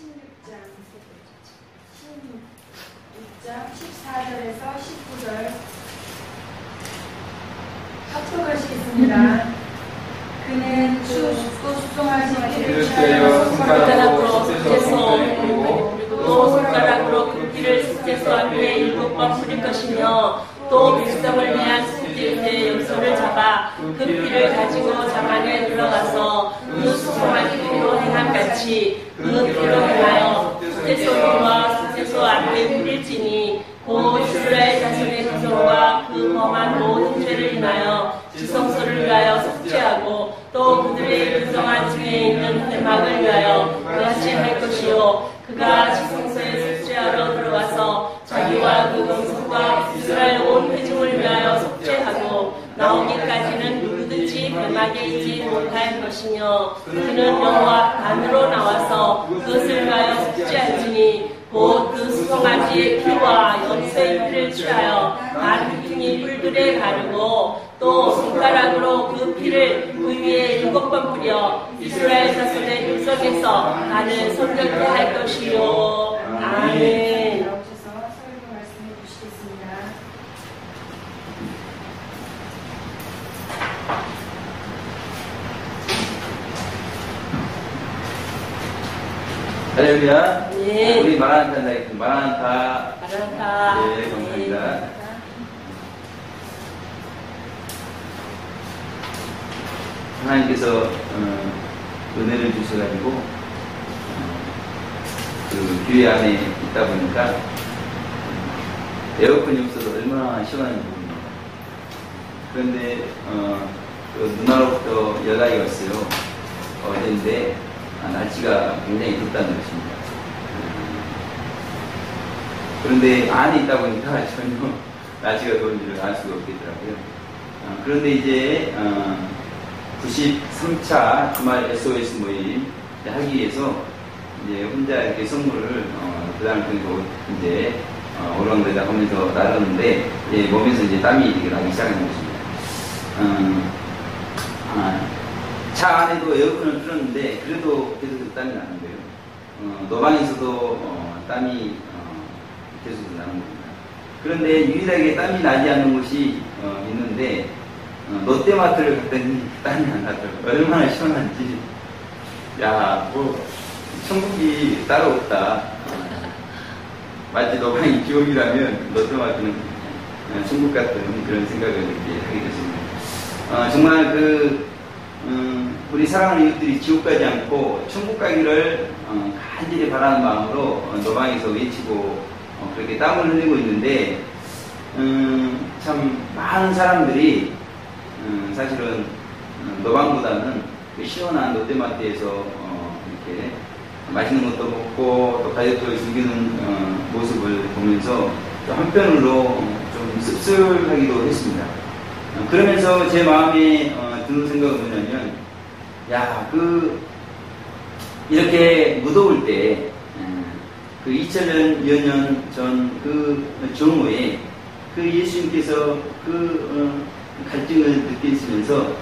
16장 14절에서 19절 합독하시겠습니다. 그는 춥고 수송하신 피를 취하여 손가락으로 숫제서 그리고 또 손가락으로 그 피를 숫제서 위에 7번 뿌릴 것이며 또 백성을 위한 속죄제 염소를 잡아 그 피를 가지고 자만에 들어가서 그 수송한 피로 행함같이 그 피로 행하여 숫제소와 숫제소 앞에 뿌릴지니 곧 이스라엘 자손의 자손과 그 범한 모든 죄를 인하여 지성소를 위하여 속죄하고 또 그들의 불성한 중에 있는 회막을 위하여 그같이 할 것이요 그가 지성소에 속죄하러 들어가서 자기와 그 동족과 이스라엘 온 회중을 위하여 속죄하고 나오기까지는 누구든지 회막에 있지 못할 것이며 그는 여호와 안으로 나와서 그것을 위하여 속죄할지니 곧 그 수송아지의 피와 염소의 피를 취하여 안 휘둥이 뿔들에 바르고 또 손가락으로 그 피를 그 위에 7번 뿌려 이스라엘 자손의 율성에서 나를 손격케 할 것이요. 아멘. 나오셔서 설교 말씀해 주시겠습니다. 할렐루야. 네. 우리 마라나타 마라나타. 마라나타. 네, 감사합니다. 하나님께서 은혜를 주셔가지고 그 교회 안에 있다 보니까 에어컨이 없어서 얼마나 시원한지 모릅니다. 그런데 그 누나로부터 연락이 왔어요. 어제인데 날씨가 굉장히 덥다는 것입니다. 그런데 안에 있다 보니까 전혀 날씨가 더운지를 알 수가 없겠더라고요. 그런데 이제 93차 주말 SOS 모임 하기 위해서 이제 혼자 이렇게 선물을 그 다음에 이제 오랑대다 하면서 나눴는데 몸에서 이제 땀이 이렇게 나기 시작하는 것입니다. 차 안에도 에어컨을 틀었는데 그래도 계속 땀이 나는 거예요. 노방에서도 땀이 계속 나는 겁니다. 그런데 유일하게 땀이 나지 않는 곳이 있는데 롯데마트를 갔더니 땀이 안 나더라고요. 얼마나 시원한지. 야, 뭐 천국이 따로 없다. 마치 노방이 지옥이라면 롯데마트는 천국 같은 그런 생각을 이렇게 하게 됐습니다. 정말 우리 사랑하는 이웃들이 지옥 가지 않고 천국 가기를 간절히 바라는 마음으로 노방에서 외치고 그렇게 땀을 흘리고 있는데 참 많은 사람들이 사실은 노방보다는 그 시원한 롯데마트에서 이렇게 맛있는 것도 먹고 또 가족들 즐기는 모습을 보면서 또 한편으로 좀 씁쓸하기도 했습니다. 그러면서 제 마음에 드는 생각은 뭐냐면, 이렇게 무더울 때, 그 2000여 년 전 그 정오에 그 예수님께서 그 갈증을 느끼시면서,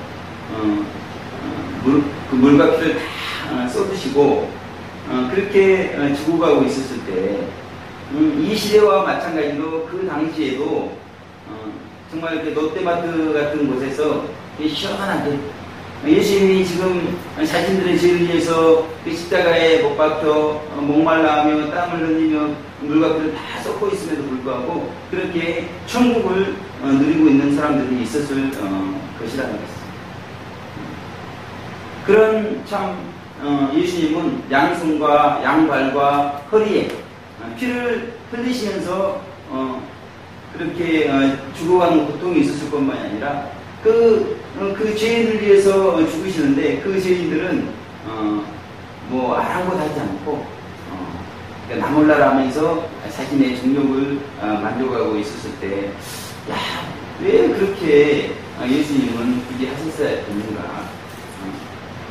그 물과 피를 다 쏟으시고, 그렇게 죽어가고 있었을 때, 이 시대와 마찬가지로 그 당시에도 정말 이렇게 롯데마트 같은 곳에서 시원하게 예수님이 지금 자신들의 죄를 위해서 그 십자가에 못 박혀 목말라하며 땀을 흘리며 물과 피를 다 쏟고 있음에도 불구하고 그렇게 천국을 누리고 있는 사람들이 있었을 것이라는 것입니다. 그런 참 예수님은 양손과 양발과 허리에 피를 흘리시면서 그렇게 죽어가는 고통이 있었을 것만이 아니라 그 죄인을 위해서 죽으시는데 그 죄인들은 뭐 아랑곳하지 않고 나 몰라라 하면서 자신의 정욕을 만족하고 있었을 때 왜 그렇게 예수님은 그게 하셨어야 되는가.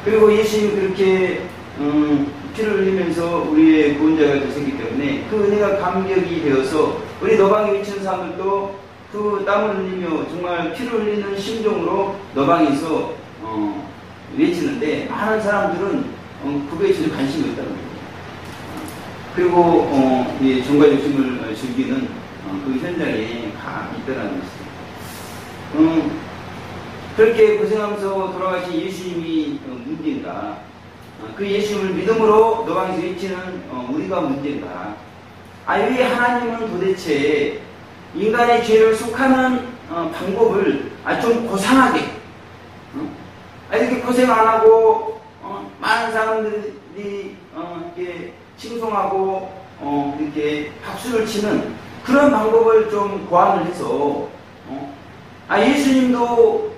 그리고 예수님이 그렇게 피를 흘리면서 우리의 구원자가 되셨기 때문에 그 은혜가 감격이 되어서 우리 너방에 미치는 사람들도 그 땀을 흘리며 정말 피를 흘리는 심정으로 너방에서 외치는데 많은 사람들은 그거에 전혀 관심이 없다는 거예요. 그리고 이 종과 욕심을 즐기는 그 현장에 가 있더라는 것이죠. 그렇게 고생하면서 돌아가신 예수님이 문제인가? 그 예수님을 믿음으로 노방에서 외치는 우리가 문제인가? 왜 하나님은 도대체 인간의 죄를 속하는 방법을 좀 고상하게 이렇게 고생 안 하고 많은 사람들이 이렇게 칭송하고 이렇게 박수를 치는 그런 방법을 좀 고안을 해서 예수님도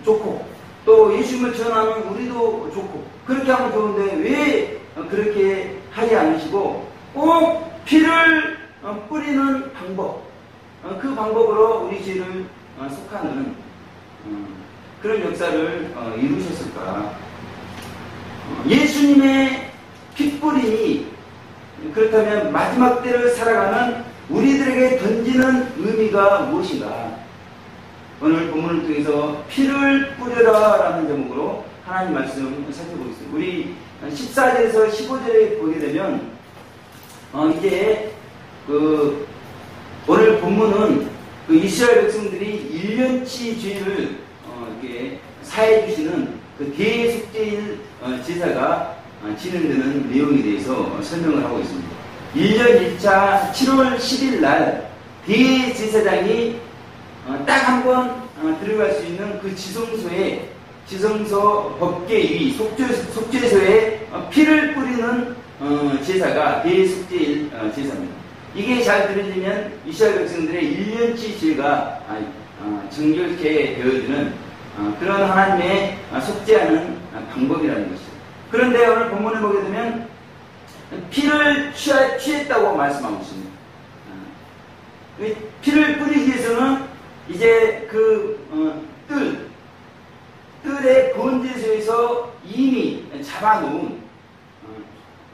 좋고 또 예수님을 전하는 우리도 좋고 그렇게 하면 좋은데 왜 그렇게 하지 않으시고 꼭 피를 뿌리는 방법 그 방법으로 우리 죄를 속하는 그런 역사를 이루셨을까? 예수님의 핏뿌림이 그렇다면 마지막 때를 살아가는 우리들에게 던지는 의미가 무엇인가? 오늘 본문을 통해서 피를 뿌려라 라는 제목으로 하나님 말씀 살펴보겠습니다. 우리 14절에서 15절에 보게 되면 이제 오늘 본문은 이스라엘 백성들이 1년치 죄를 이렇게 사해 주시는 그 대속죄일 제사가 진행되는 내용에 대해서 설명을 하고 있습니다. 1년 1차 7월 10일 날 대제사장이 딱 한 번 들어갈 수 있는 그 지성소 법궤위 속죄소에 피를 뿌리는 제사가 대속죄일 제사입니다. 이게 잘 들어지면 이스라엘 백성들의 1년치 죄가 정결케 되어지는 그런 하나님의 속죄하는 방법이라는 것이죠. 그런데 오늘 본문을 보게 되면 피를 취했다고 말씀하고 있습니다. 피를 뿌리기 위해서는 이제 뜰의 번제소에서 이미 잡아놓은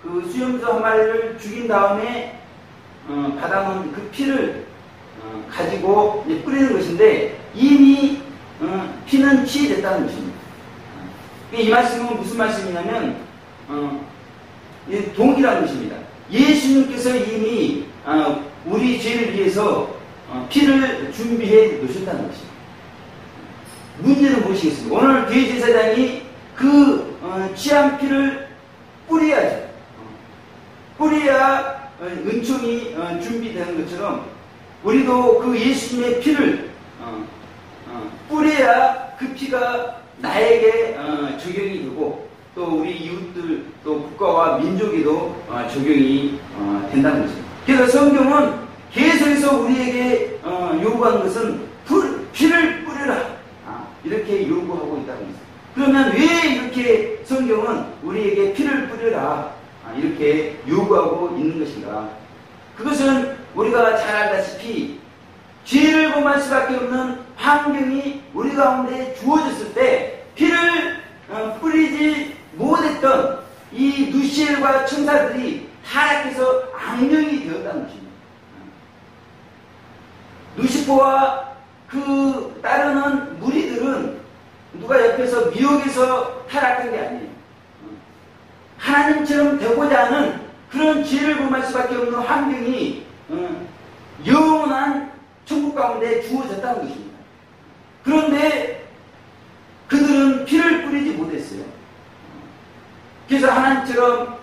그 수염소 한 마리를 죽인 다음에 받아놓은 그 피를 가지고 이제 뿌리는 것인데 이미 피는 취해졌다는 것입니다. 이 말씀은 무슨 말씀이냐면 동일한 것입니다. 예수님께서 이미 우리 죄를 위해서 피를 준비해 놓으셨다는 것입니다. 문제는 무엇이겠습니까? 오늘 대제사장이 그 취한 피를 뿌려야죠. 뿌려야 은총이 준비되는 것처럼 우리도 그 예수님의 피를 뿌려야 그 피가 나에게 적용이 되고 또 우리 이웃들 또 국가와 민족에도 적용이 된다는 것입니다. 그래서 성경은 계속해서 우리에게 요구하는 것은 피를 뿌려라 이렇게 요구하고 있다는 것입니다. 그러면 왜 이렇게 성경은 우리에게 피를 뿌려라 이렇게 요구하고 있는 것인가? 그것은 우리가 잘 알다시피 죄를 범할 수밖에 없는 환경이 우리 가운데 주어졌을 때 피를 뿌리지 못했던 이 누시엘과 천사들이 타락해서 악령이 되었다는 것입니다. 루시퍼와 그 따르는 무리들은 누가 옆에서 미혹해서 타락한 게 아니에요. 하나님처럼 되고자 하는 그런 죄를 범할 수밖에 없는 환경이 영원한 천국 가운데 주어졌다는 것입니다. 그런데 그들은 피를 뿌리지 못했어요. 그래서 하나님처럼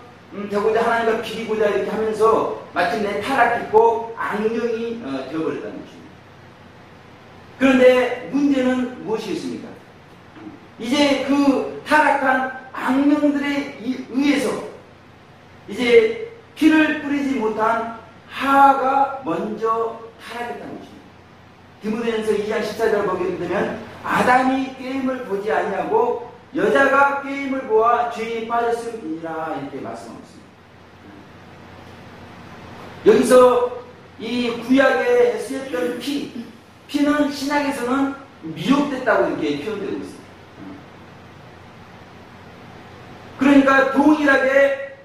되고자 하나님과 비기고자 이렇게 하면서 마침내 타락했고 악령이 되어버렸다는 것입니다. 그런데 문제는 무엇이겠습니까? 이제 그 타락한 악령들에 의해서 이제 피를 뿌리지 못한 하와가 먼저 타락했다는 것입니다. 디모데전서 2장 14절 보게 되면 아담이 꾀임을 보지 아니하고 여자가 꾀임을 보아 죄에 빠졌음이니라 이렇게 말씀하고 있습니다. 여기서 이 구약에 쓰였던 피는 신약에서는 미혹됐다고 이렇게 표현되고 있습니다. 그러니까 동일하게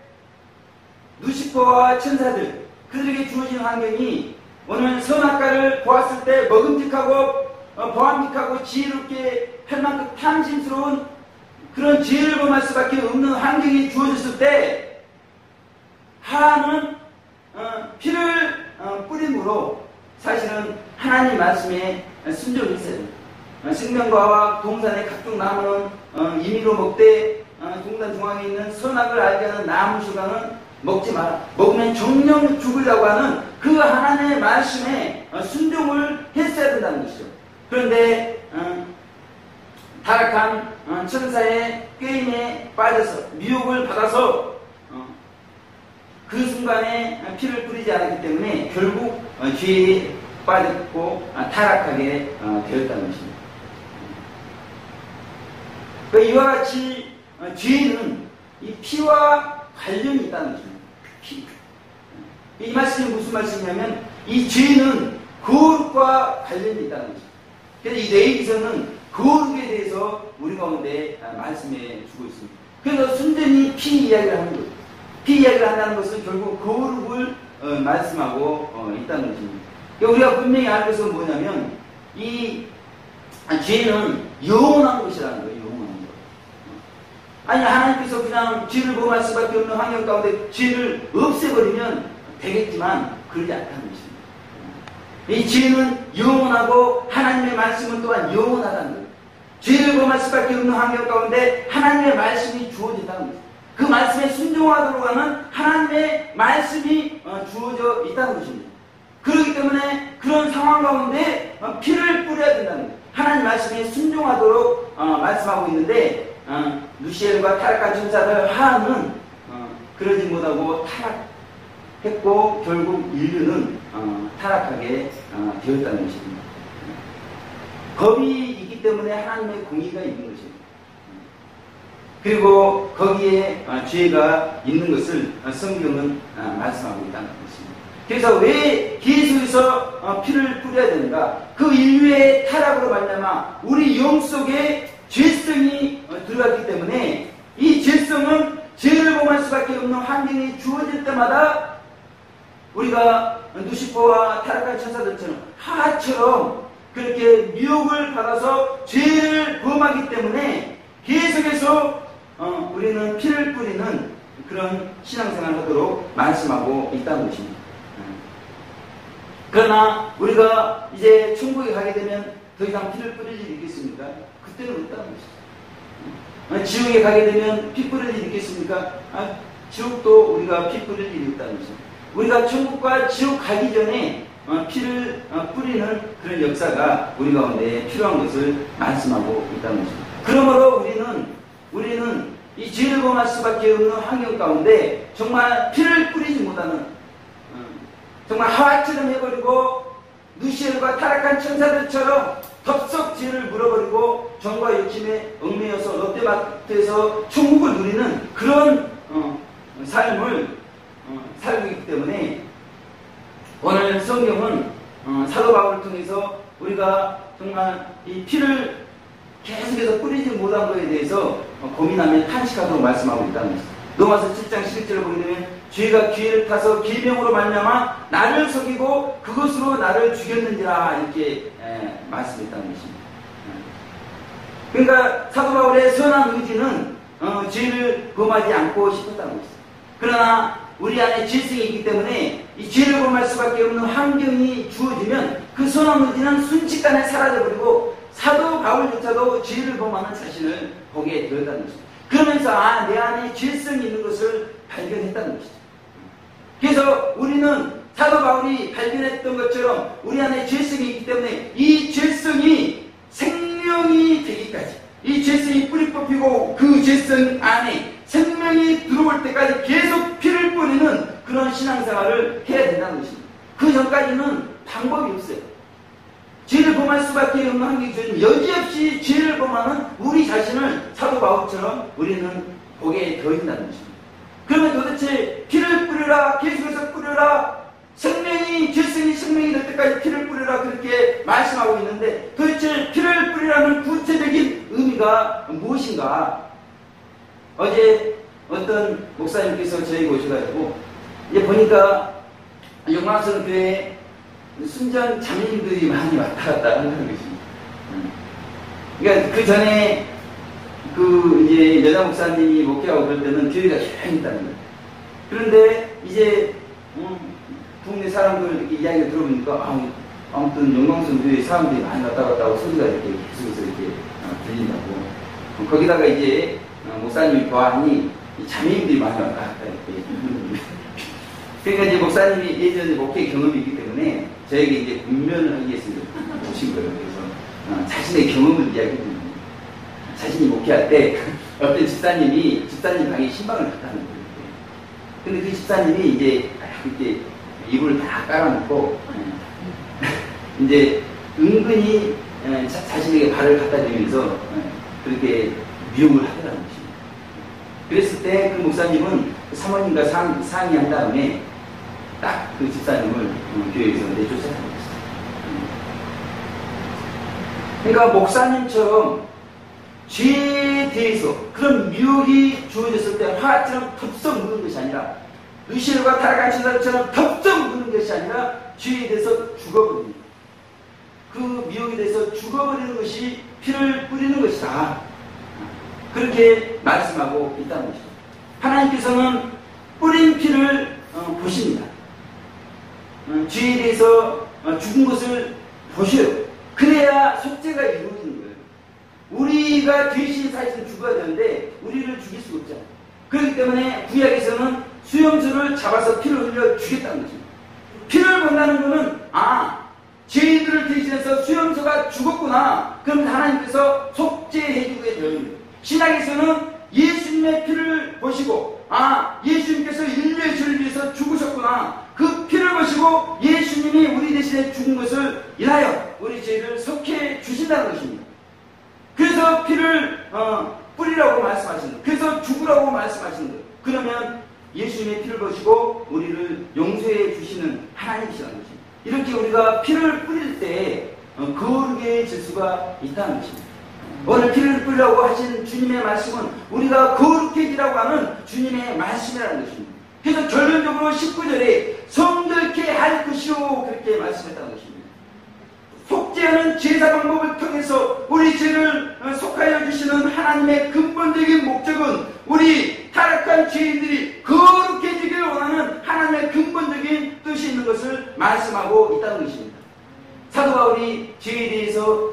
루시퍼와 천사들 그들에게 주어진 환경이 오늘 선악과를 보았을 때 먹음직하고 보암직하고 지혜롭게 할 만큼 탐심스러운 그런 죄를 범할 수밖에 없는 환경이 주어졌을 때 하나는 피를 뿌림으로 사실은 하나님 말씀에 순종했어요. 생명과와 동산의 각종 나무는 임의로 먹되 동산 중앙에 있는 선악을 알게 하는 나무 수강은 먹지 마라. 먹으면 정령 죽으려고 하는 그 하나님의 말씀에 순종을 했어야 된다는 것이죠. 그런데 타락한 천사의 꾀임에 빠져서 미혹을 받아서 그 순간에 피를 뿌리지 않았기 때문에 결국 죄에 빠졌고 타락하게 되었다는 것입니다. 이와 같이 죄는 이 피와 관련이 있다는 것입니다. 피. 이 말씀이 무슨 말씀이냐면 이 죄는 거룩과 관련이 있다는 것입니다. 그래서 이 레위기서는 거룩에 대해서 우리 가운데 말씀해 주고 있습니다. 그래서 순전히 피 이야기를 하는 거예요. 피 이야기를 한다는 것은 결국 거룩을 말씀하고 있다는 것입니다. 그러니까 우리가 분명히 알 것은 뭐냐면 이 죄는 영원한 것이라는 거예요. 영원한 것. 아니 하나님께서 그냥 죄를 범할 수밖에 없는 환경 가운데 죄를 없애버리면 되겠지만 그러지 않다는 것입니다. 이 죄는 영원하고 하나님의 말씀은 또한 영원하다는 거예요. 죄를 범할 수밖에 없는 환경 가운데 하나님의 말씀이 주어진다는 거죠. 그 말씀에 순종하도록 하는 하나님의 말씀이 주어져 있다는 것입니다. 그렇기 때문에 그런 상황 가운데 피를 뿌려야 된다는 거예요. 하나님 말씀에 순종하도록 말씀하고 있는데 루시엘과 타락한 천사들 하하는 그러지 못하고 타락했고 결국 인류는 타락하게 되었다는 것입니다. 겁이 있기 때문에 하나님의 공의가 있는 것입니다. 그리고 거기에 죄가 있는 것을 성경은 말씀하고 있다는 것입니다. 그래서 왜 계속해서 피를 뿌려야 되는가? 그 인류의 타락으로 말미암아 우리 영 속에 죄성이 들어갔기 때문에 이 죄성은 죄를 범할 수밖에 없는 환경이 주어질 때마다 우리가 누시퍼와 타락한 천사들처럼 하하처럼 그렇게 미혹을 받아서 죄를 범하기 때문에 계속해서 우리는 피를 뿌리는 그런 신앙생활을 하도록 말씀하고 있다는 것입니다. 그러나 우리가 이제 천국에 가게 되면 더 이상 피를 뿌릴 일이 있겠습니까? 그때는 없다는 것이죠. 지옥에 가게 되면 피 뿌릴 일이 있겠습니까? 지옥도 우리가 피 뿌릴 일이 있다는 것입니다. 우리가 천국과 지옥 가기 전에 피를 뿌리는 그런 역사가 우리 가운데 필요한 것을 말씀하고 있다는 것입니다. 그러므로 우리는 이 죄를 범할 수밖에 없는 환경 가운데 정말 피를 뿌리지 못하는 정말 하와처럼 해버리고 누시엘과 타락한 천사들처럼 덥석 죄를 물어버리고 정과 욕심에 얽매여서 롯데마트에서 천국을 누리는 그런 삶을 살고 있기 때문에 오늘 성경은 사도 바울을 통해서 우리가 정말 이 피를 계속해서 뿌리지 못한 것에 대해서 고민하며 탄식하도록 말씀하고 있다는 것입니다. 로마서 7장 11절을 보게 되면 죄가 기회를 타서 계명으로 말미암아 나를 속이고 그것으로 나를 죽였는지라 이렇게 말씀했다는 것입니다. 그러니까 사도 바울의 선한 의지는 죄를 범하지 않고 싶었다는 것입니다. 그러나 우리 안에 죄성이 있기 때문에 이 죄를 범할 수밖에 없는 환경이 주어지면 그 선한 의지는 순식간에 사라져버리고 사도 바울조차도 죄를 범하는 자신을 보게 되었다는 것입니다. 그러면서 내 안에 죄성이 있는 것을 발견했다는 것이죠. 그래서 우리는 사도 바울이 발견했던 것처럼 우리 안에 죄성이 있기 때문에 이 죄성이 생명이 되기까지 이 죄성이 뿌리 뽑히고 그 죄성 안에 생명이 들어올 때까지 계속 피를 뿌리는 그런 신앙생활을 해야 된다는 것입니다. 그 전까지는 방법이 없어요. 죄를 범할 수밖에 없는 환경이 주어지면 여지없이 죄를 범하는 우리 자신을 사도 바울처럼 우리는 보게 되어진다는 것입니다. 그러면 도대체 피를 뿌려라, 계속해서 뿌려라, 죄성이 생명이 될 때까지 피를 뿌려라 그렇게 말씀하고 있는데 도대체 피를 뿌리라는 구체적인 의미가 무엇인가? 어제 어떤 목사님께서 저에게 오셔가지고 이제 보니까 영광스러운 교회에 순전 자매님들이 많이 왔다 갔다 하는 것입니다. 그러니까 그 전에 이제 여자 목사님이 목회하고 그럴 때는 교회가 조용히 있다는 거예요. 그런데 이제 동네 사람들 이렇게 이야기를 들어보니까 아무튼 영광성교회 사람들이 많이 왔다 갔다 하고 소리가 이렇게 계속해서 이렇게 들린다고. 거기다가 이제 목사님이 교환이 자매님들이 많이 왔다 갔다 이렇게. 그러니까 이제 목사님이 예전에 목회 경험이 있기 때문에 저에게 이제 분면을 하기 위해서 오신 거예요. 그래서 자신의 경험을 이야기해줍니다. 자신이 목회할 때 어떤 집사님 방에 신방을 갖다 놓은 거예요. 근데 그 집사님이 이제 그렇게 이불을 다 깔아놓고 이제 은근히 자신에게 발을 갖다 대면서 그렇게 미움을 하더라는 것입니다. 그랬을 때 그 목사님은 그 사모님과 상의한 다음에 딱 그 집사님을 교회에서 내쫓아낸 것입니다. 그러니까 목사님처럼 죄에 대해서 그런 미혹이 주어졌을 때 화처럼 덥석 묻는 것이 아니라 루시엘과 타락한 천사처럼 덥석 묻는 것이 아니라 죄에 대해서 죽어버립니다. 그 미혹에 대해서 죽어버리는 것이 피를 뿌리는 것이다. 그렇게 말씀하고 있다는 것이죠. 하나님께서는 뿌린 피를 보십니다. 죄에 대해서 죽은 것을 보셔요. 그래야 속죄가 이루어지는 거예요. 우리가 대신 사실은 죽어야 되는데 우리를 죽일 수가 없잖아요. 그렇기 때문에 구약에서는 수염소를 잡아서 피를 흘려 죽였다는 것입니다. 피를 본다는 것은 죄인들을 대신해서 수염소가 죽었구나. 그럼 하나님께서 속죄해주게 되는 거예요. 신약에서는 예수님의 피를 보시고 예수님께서 인류의 죄를 위해서 죽으셨구나. 그 피를 보시고 예수님이 우리 대신에 죽은 것을 인하여 우리 죄를 속해 주신다는 것입니다. 그래서 피를 뿌리라고 말씀하시는 거예요. 그래서 죽으라고 말씀하시는 거예요. 그러면 예수님의 피를 보시고 우리를 용서해 주시는 하나님이시라는 것입니다. 이렇게 우리가 피를 뿌릴 때 거룩해질 수가 있다는 것입니다. 오늘 피를 뿌리라고 하신 주님의 말씀은 우리가 거룩해지라고 하는 주님의 말씀이라는 것입니다. 그래서 결론적으로 19절에 성결케 할 것이요 그렇게 말씀했다는 것입니다. 속죄하는 제사 방법을 통해서 우리 죄를 속하여 주시는 하나님의 근본적인 목적은 우리 타락한 죄인들이 거룩해지기를 원하는 하나님의 근본적인 뜻이 있는 것을 말씀하고 있다는 것입니다. 사도 바울이 죄에 대해서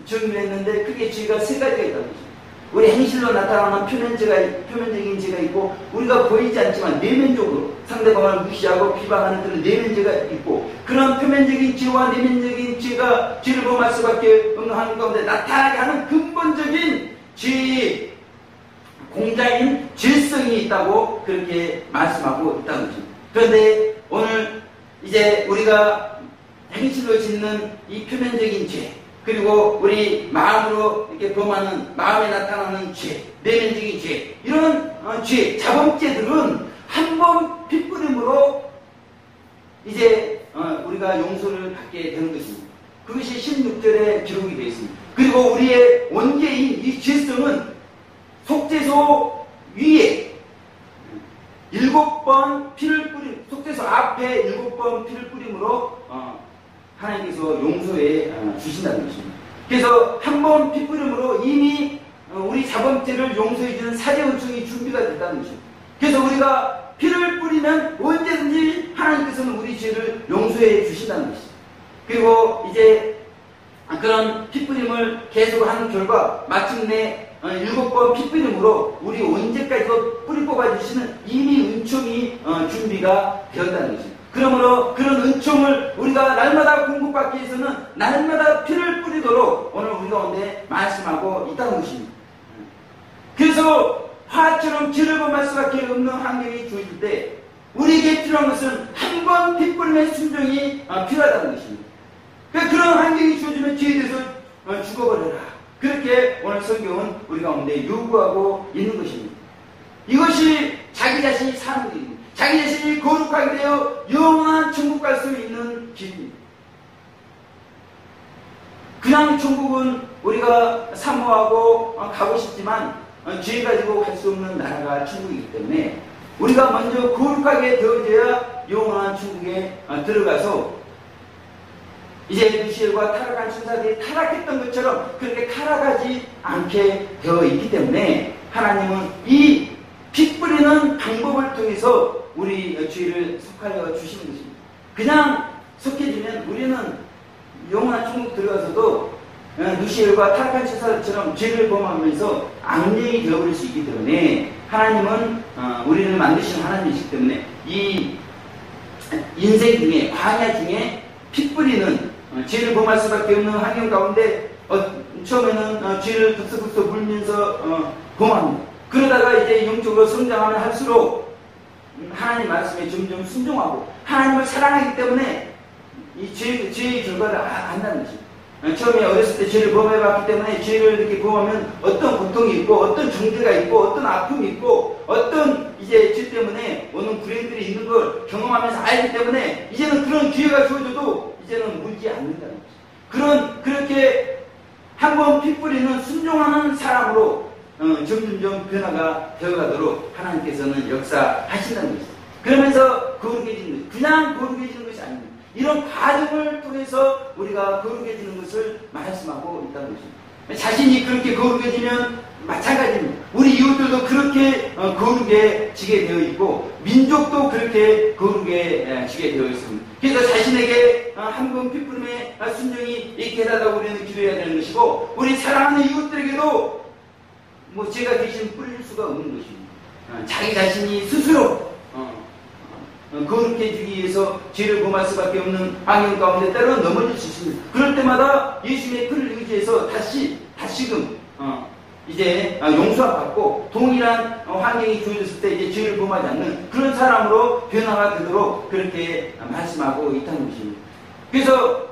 정리를 했는데 크게 죄가 세 가지가 있다는 것입니다. 우리 행실로 나타나는 표면적인 죄가 있고 우리가 보이지 않지만 내면적으로 상대방을 무시하고 비방하는 그런 내면 죄가 있고 그런 표면적인 죄와 내면적인 죄가 죄를 범할 수밖에 없는 하는 가운데 나타나게 하는 근본적인 죄의 공자인 죄성이 있다고 그렇게 말씀하고 있다는 것입니다. 그런데 오늘 이제 우리가 행실로 짓는 이 표면적인 죄 그리고 우리 마음으로 이렇게 범하는 마음에 나타나는 죄, 내면적인 죄, 이런 죄, 자범죄들은 한 번 핏뿌림으로 이제 우리가 용서를 받게 되는 것입니다. 그것이 16절에 기록이 되어 있습니다. 그리고 우리의 원죄인 이 죄성은 속죄소 위에 7번 피를 뿌림, 속죄소 앞에 7번 피를 뿌림으로 하나님께서 용서해 주신다는 것입니다. 그래서 한 번 피 뿌림으로 이미 우리 자범죄를 용서해 주는 사제원총이 준비가 됐다는 것입니다. 그래서 우리가 피를 뿌리면 언제든지 하나님께서는 우리 죄를 용서해 주신다는 것입니다. 그리고 이제 그런 피 뿌림을 계속하는 결과 마침내 7번 피 뿌림으로 우리 언제까지도 뿌리 뽑아주시는 이미 은총이 준비가 되었다는 것입니다. 그러므로 그런 은총을 우리가 날마다 공급받기 위해서는 날마다 피를 뿌리도록 오늘 우리 가운데 말씀하고 있다는 것입니다. 그래서 화처럼 죄를 범할 수밖에 없는 환경이 주어질 때 우리에게 필요한 것은 한 번 피 뿌림의 순종이 필요하다는 것입니다. 그런 환경이 주어지면 죄에 대해서 죽어버려라. 그렇게 오늘 성경은 우리 가운데 요구하고 있는 것입니다. 이것이 자기 자신이 사는 길입니다. 자기 자신이 거룩하게 되어 영원한 천국 갈 수 있는 길입니다. 그냥 천국은 우리가 사모하고 가고 싶지만 죄 가지고 갈 수 없는 나라가 천국이기 때문에 우리가 먼저 거룩하게 되어져야 영원한 천국에 들어가서 이제 루시엘과 타락한 천사들이 타락했던 것처럼 그렇게 타락하지 않게 되어 있기 때문에 하나님은 이 피 뿌리는 방법을 통해서 우리 죄를 속하여 주시는 것입니다. 그냥 속해지면 우리는 영원한 천국 들어가서도 누시엘과 타락한 처사처럼 죄를 범하면서 악령이 되어버릴 수 있기 때문에 하나님은 우리를 만드신 하나님이시기 때문에 이 인생 중에 광야 중에 피 뿌리는 죄를 범할 수밖에 없는 환경 가운데 처음에는 죄를 득석득석 물면서 범합니다. 그러다가 이제 영적으로 성장하면 할수록 하나님 말씀에 점점 순종하고 하나님을 사랑하기 때문에 이 죄의 결과를 안다는 것입니다. 처음에 어렸을 때 죄를 범해봤기 때문에 죄를 이렇게 범하면 어떤 고통이 있고 어떤 정죄가 있고 어떤 아픔이 있고 어떤 이제 죄 때문에 오는 불행들이 있는 걸 경험하면서 알기 때문에 이제는 그런 기회가 주어져도 이제는 물지 않는다는 것입니다. 그렇게 한번 피 뿌리는 순종하는 사람으로 점점점 변화가 되어가도록 하나님께서는 역사하신다는 것입니다. 그러면서 거룩해지는 것, 그냥 거룩해지는 것이 아닙니다. 이런 과정을 통해서 우리가 거룩해지는 것을 말씀하고 있다는 것입니다. 자신이 그렇게 거룩해지면 마찬가지입니다. 우리 이웃들도 그렇게 거룩해지게 되어 있고 민족도 그렇게 거룩해지게 되어 있습니다. 그래서 자신에게 한 번 피뿌림의 순종이 있게 해달라고 우리는 기도해야 되는 것이고 우리 사랑하는 이웃들에게도 죄가 대신 뿌릴 수가 없는 것입니다. 자기 자신이 스스로 거룩해지기 위해서 죄를 범할 수밖에 없는 환경 가운데 때로는 넘어질 수 있습니다. 그럴 때마다 예수님의 피를 의지해서 다시금 이제 용서받고 동일한 환경이 주어졌을 때 이제 죄를 범하지 않는 그런 사람으로 변화가 되도록 그렇게 말씀하고 있다는 것입니다. 그래서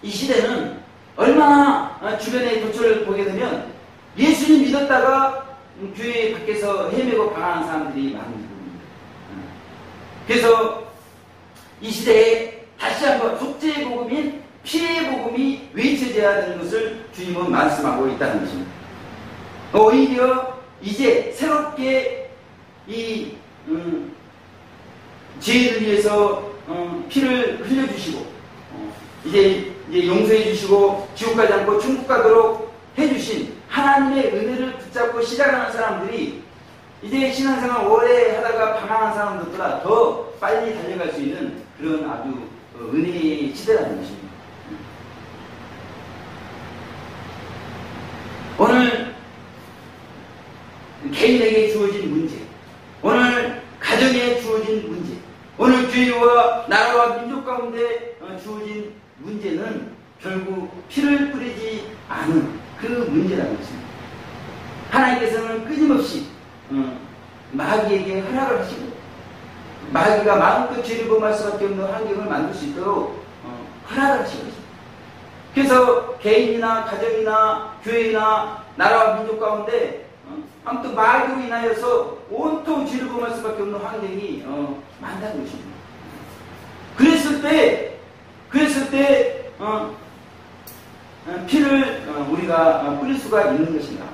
이 시대는 얼마나 주변의 도처를 보게 되면 예수님 믿었다가 교회 밖에서 헤매고 방황하는 사람들이 많습니다. 그래서 이 시대에 다시 한번 속죄의 복음인 피의 복음이 외쳐져야 되는 것을 주님은 말씀하고 있다는 것입니다. 오히려 이제 새롭게 이 죄를 위해서 피를 흘려주시고 이제 용서해 주시고 지옥 가지 않고 천국 가도록 해주신 하나님의 은혜를 붙잡고 시작하는 사람들이 이제 신앙생활 오래 하다가 방황한 사람들보다 더 빨리 달려갈 수 있는 그런 아주 은혜의 시대라는 것입니다. 오늘 개인에게 주어진 문제, 오늘 가정에 주어진 문제, 오늘 교회와 나라와 민족 가운데 주어진 문제는 결국 피를 뿌리지 않은 그 문제라는 것입니다. 하나님께서는 끊임없이 마귀에게 허락을 하시고 마귀가 마음껏 죄를 범할 수밖에 없는 환경을 만들 수 있도록 허락을 하시고 있습니다. 그래서 개인이나 가정이나 교회나 나라와 민족 가운데 아무튼 마귀로 인하여서 온통 죄를 범할 수밖에 없는 환경이 많다는 것입니다. 그랬을 때 피를 우리가 뿌릴 수가 있는 것인가?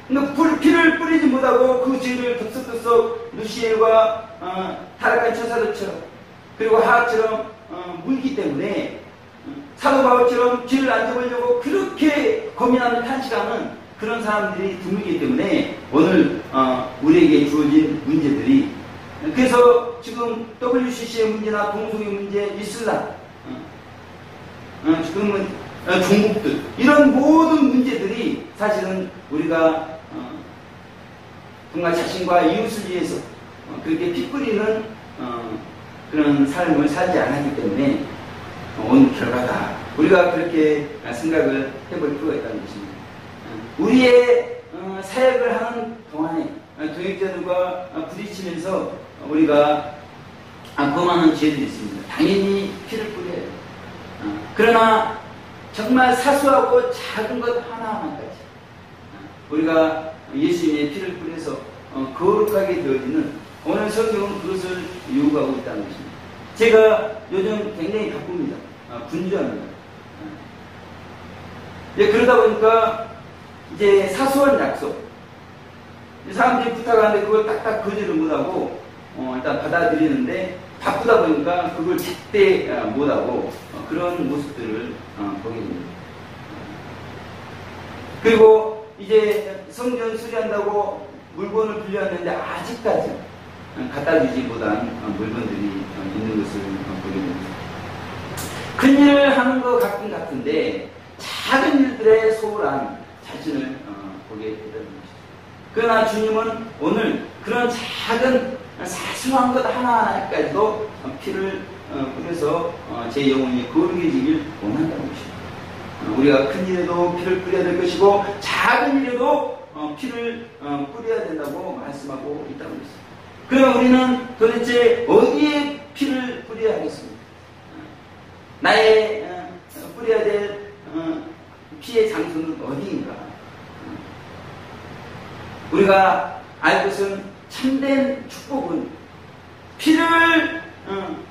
그러니까 피를 뿌리지 못하고 그 죄를 덥석덥석 누시엘과 타락한 처사들처럼 그리고 하악처럼 물기 때문에 사도 바울처럼 죄를 안 잡으려고 그렇게 고민하는 탄식하는 그런 사람들이 드물기 때문에 오늘 우리에게 주어진 문제들이 그래서 지금 WCC의 문제나 동성애 문제, 이슬람 지금은 종북들 이런 모든 문제들이 사실은 우리가 정말 자신과 이웃을 위해서 그렇게 피 뿌리는 그런 삶을 살지 않았기 때문에 온 결과다. 우리가 그렇게 생각을 해볼 필요가 있다는 것입니다. 우리의 사역을 하는 동안에 동역자들과 부딪히면서 우리가 범하는 죄들이 있습니다. 당연히 피를 뿌려야 돼요. 그러나 정말 사소하고 작은 것 하나하나까지 우리가 예수님의 피를 뿌려서 거룩하게 되어지는 오늘 성경은 그것을 요구하고 있다는 것입니다. 제가 요즘 굉장히 바쁩니다. 분주합니다. 그러다 보니까 이제 사소한 약속 사람들이 부탁하는데 그걸 딱딱 거절을 못하고 일단 받아들이는데 바쁘다 보니까 그걸 제때 못하고 그런 모습들을 보게 됩니다. 그리고 이제 성전 수리한다고 물건을 빌려왔는데 아직까지 갖다 주지 못한 물건들이 있는 것을 보게 됩니다. 큰 일을 하는 것 같은데 작은 일들에 소홀한 자신을 보게 되는 것이죠. 그러나 주님은 오늘 그런 작은 사소한 것 하나하나까지도 피를 뿌려서 제 영혼이 거룩해지길 원한다는 것입니다. 우리가 큰 일에도 피를 뿌려야 될 것이고 작은 일에도 피를 뿌려야 된다고 말씀하고 있다는 것입니다. 그러면 우리는 도대체 어디에 피를 뿌려야 하겠습니까? 나의 뿌려야 될 피의 장소는 어디인가? 우리가 알 것은 참된 축복은 피를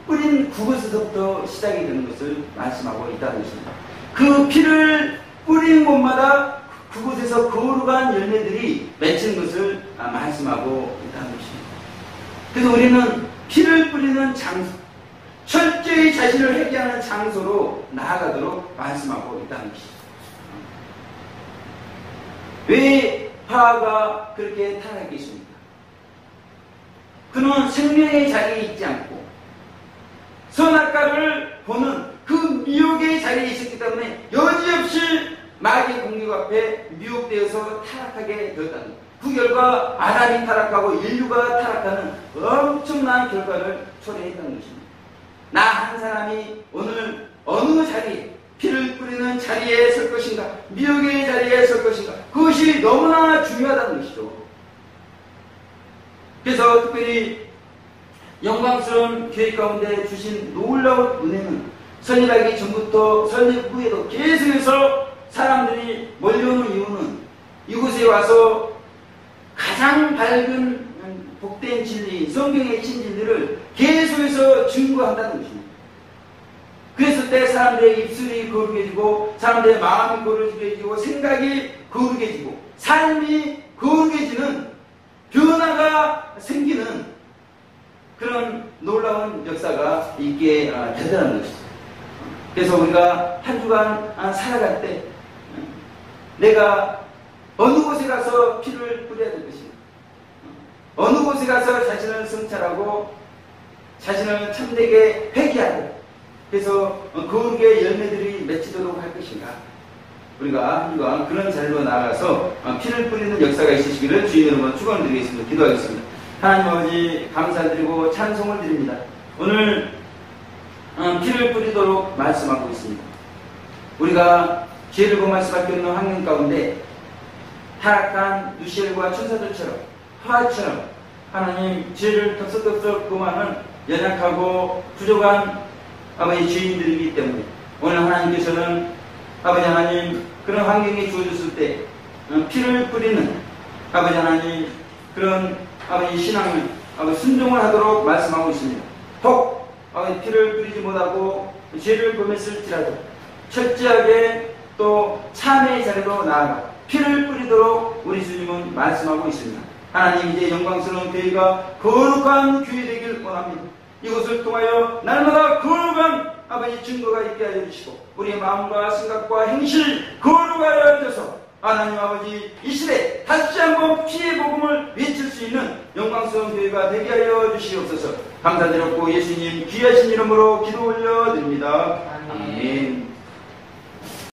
뿌린 그곳에서부터 시작이 되는 것을 말씀하고 있다는 것입니다. 그 피를 뿌린 곳마다 그곳에서 거룩한 열매들이 맺힌 것을 말씀하고 있다는 것입니다. 그래서 우리는 피를 뿌리는 장소, 철저히 자신을 회개하는 장소로 나아가도록 말씀하고 있다는 것입니다. 왜 바하가 그렇게 타락했습니까? 그는 생명의 자리에 있지 않고 선악과를 보는 그 미혹의 자리에 있었기 때문에 여지없이 마귀의 공격 앞에 미혹되어서 타락하게 되었다는 것. 그 결과 아담이 타락하고 인류가 타락하는 엄청난 결과를 초래했다는 것입니다. 나 한 사람이 오늘 어느 자리에 피를 뿌리는 자리에 설 것인가, 미혹의 자리에 설 것인가, 그것이 너무나 중요하다는 것이죠. 그래서 특별히 영광스러운 교회 가운데 주신 놀라운 은혜는 설립하기 전부터 설립 후에도 계속해서 사람들이 몰려오는 이유는 이곳에 와서 가장 밝은 복된 진리, 성경의 진리들을 계속해서 증거한다는 것입니다. 그랬을 때 사람들의 입술이 거룩해지고 사람들의 마음이 거룩해지고 생각이 거룩해지고 삶이 거룩해지는 변화가 생기는 그런 놀라운 역사가 있게 되더라는 것이죠. 그래서 우리가 한 주간 살아갈 때 내가 어느 곳에 가서 피를 뿌려야 될 것인가, 어느 곳에 가서 자신을 성찰하고 자신을 참되게 회개하고 그래서 거룩의 열매들이 맺히도록 할 것인가, 우리가 한 주간 그런 자리로 나아가서 피를 뿌리는 역사가 있으시기를 주님 여러분 축원을 드리겠습니다. 기도하겠습니다. 하나님 아버지 감사드리고 찬송을 드립니다. 오늘 피를 뿌리도록 말씀하고 있습니다. 우리가 죄를 범할 수밖에 없는 환경 가운데 타락한 누시엘과 천사들처럼 화처럼 하나님 죄를 덥석덥석 범하는 연약하고 부족한 아버지 주인들이기 때문에 오늘 하나님께서는 아버지 하나님 그런 환경이 주어졌을 때 피를 뿌리는 아버지 하나님 그런 아버지 신앙을 아버지 순종을 하도록 말씀하고 있습니다. 혹 아버지 피를 뿌리지 못하고 죄를 범했을지라도 철저하게 또 참회의 자리로 나아가 피를 뿌리도록 우리 주님은 말씀하고 있습니다. 하나님 이제 영광스러운 교회가 거룩한 교회 되길 원합니다. 이것을 통하여 날마다 거룩한 아버지 증거가 있게 하여 주시고 우리의 마음과 생각과 행실 거룩하여 주셔서 하나님 아버지 이 시대 다시 한번 피의 복음을 외칠 수 있는 영광스러운 교회가 되게 하여 주시옵소서. 감사드렸고 예수님 귀하신 이름으로 기도 올려드립니다. 아멘.